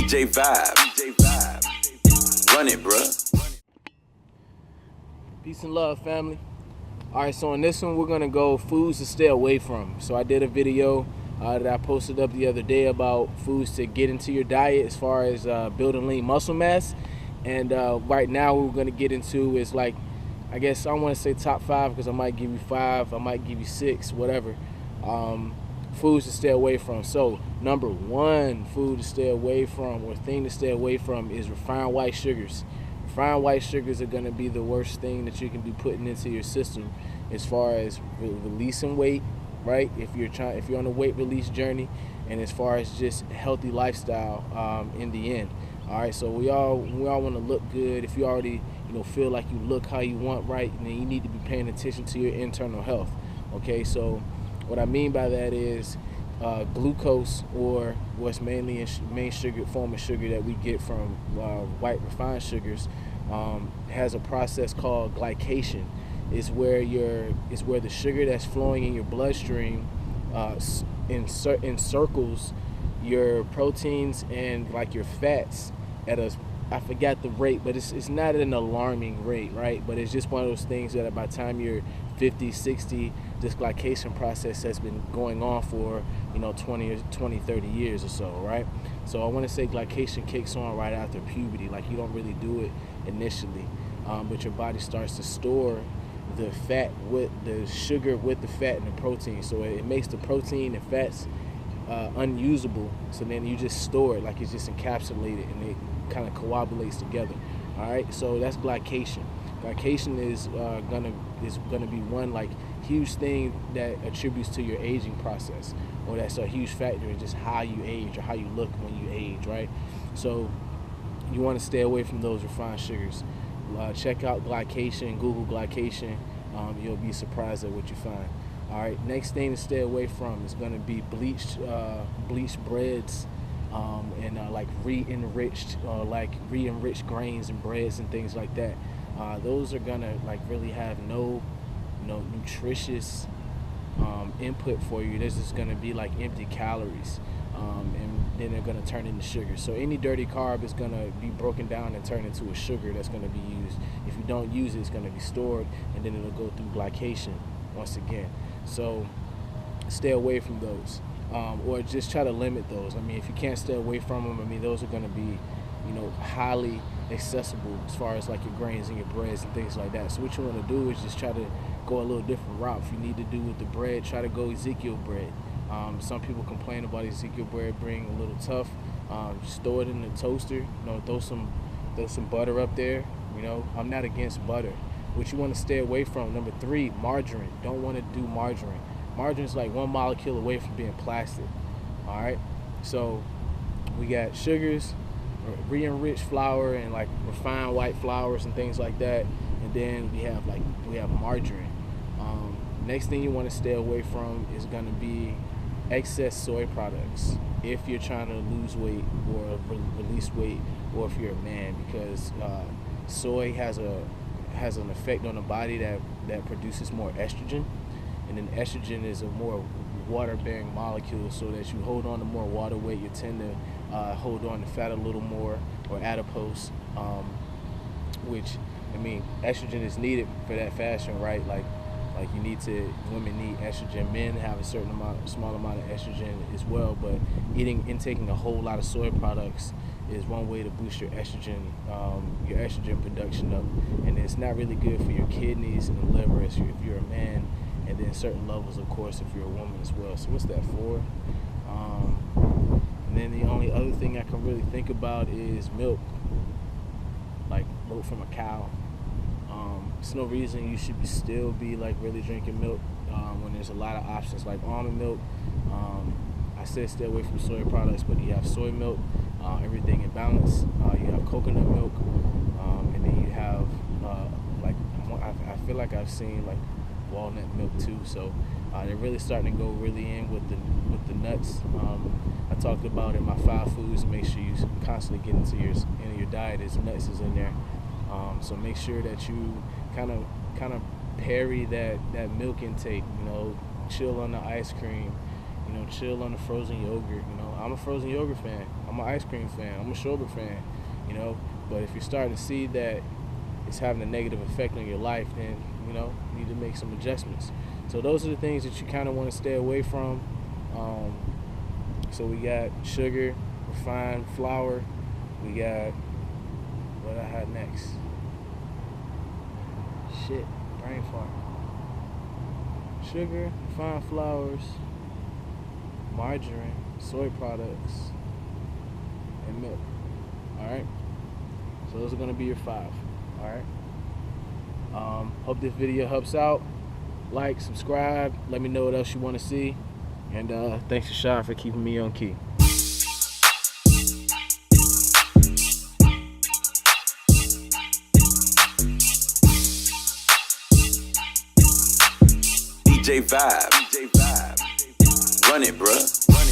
DJ Vibe. Run it, bruh. Peace and love, family. All right, so on this one, we're gonna go foods to stay away from. So I did a video that I posted up the other day about foods to get into your diet as far as building lean muscle mass. And right now, what we're gonna get into is like, I guess I don't want to say top 5 because I might give you 5, I might give you 6, whatever. Foods to stay away from. So number 1 food to stay away from, or thing to stay away from, is refined white sugars. Refined white sugars are going to be the worst thing that you can be putting into your system as far as releasing weight, right? If you're on a weight release journey, and as far as just healthy lifestyle in the end. All right, so we all want to look good. If you already feel like you look how you want, right, then you need to be paying attention to your internal health. Okay, so what I mean by that is glucose, or what's mainly a main sugar form of sugar that we get from white refined sugars, has a process called glycation. Is where the sugar that's flowing in your bloodstream encircles your proteins and like your fats at I forgot the rate, but it's not an alarming rate, right? But it's just one of those things that by the time you're 50, 60, this glycation process has been going on for 20, 30 years or so, right? So I want to say glycation kicks on right after puberty. Like, you don't really do it initially, but your body starts to store the fat with the sugar with the fat and the protein. So it makes the protein and fats unusable. So then you just store it, like it's just encapsulated, and it kind of coagulates together. All right, so that's glycation. Glycation is gonna be one like huge thing that attributes to your aging process, or that's a huge factor in just how you age or how you look when you age, right? So you want to stay away from those refined sugars. Check out glycation, Google glycation. You'll be surprised at what you find. All right, next thing to stay away from is going to be bleached breads, and like re-enriched grains and breads and things like that. Those are gonna like really have no nutritious input for you. This is gonna be like empty calories, and then they're gonna turn into sugar. So any dirty carb is gonna be broken down and turned into a sugar that's gonna be used. If you don't use it, it's gonna be stored, and then it'll go through glycation once again. So stay away from those, or just try to limit those. I mean, if you can't stay away from them, I mean, those are gonna be highly accessible as far as like your grains and your breads and things like that. So what you want to do is just try to go a little different route. If you need to do with the bread, try to go Ezekiel bread. Some people complain about Ezekiel bread being a little tough. Just throw it in the toaster, throw some butter up there. I'm not against butter. What you want to stay away from, number 3, margarine. Don't want to do margarine. Margarine is like 1 molecule away from being plastic. All right, so we got sugars, re-enriched flour, and like refined white flours and things like that, and then we have margarine. Next thing you want to stay away from is going to be excess soy products if you're trying to lose weight or release weight, or if you're a man, because soy has an effect on the body that produces more estrogen, and then estrogen is a more water-bearing molecule, so that you hold on to more water weight. You tend to hold on to fat a little more, or adipose, which, I mean, estrogen is needed for that fashion, right? Like women need estrogen, men have a small amount of estrogen as well, but intaking a whole lot of soy products is one way to boost your estrogen production up, and it's not really good for your kidneys and the liver if you're a man, and then certain levels, of course, if you're a woman as well. So what's that for? And then the only other thing I can really think about is milk, like milk from a cow. There's no reason you should still be like really drinking milk when there's a lot of options like almond milk. I said stay away from soy products, but you have soy milk, everything in balance. You have coconut milk, and then you have I feel like I've seen like walnut milk too. So they're really starting to go really in with the nuts. I talked about in my 5 foods. Make sure you constantly get into your diet. Is nuts is in there. So make sure that you kind of parry that milk intake. Chill on the ice cream, chill on the frozen yogurt. I'm a frozen yogurt fan. I'm an ice cream fan. I'm a sherbet fan. But if you're starting to see that it's having a negative effect on your life, then you need to make some adjustments. So those are the things that you kind of want to stay away from. So we got sugar, refined flour. We got what I had next. Shit, brain fart. Sugar, refined flours, margarine, soy products, and milk. Alright? So those are going to be your 5. Alright? Hope this video helps out. Like, subscribe, let me know what else you want to see. And thanks to Shy for keeping me on key. DJ Vibe. Run it, bruh.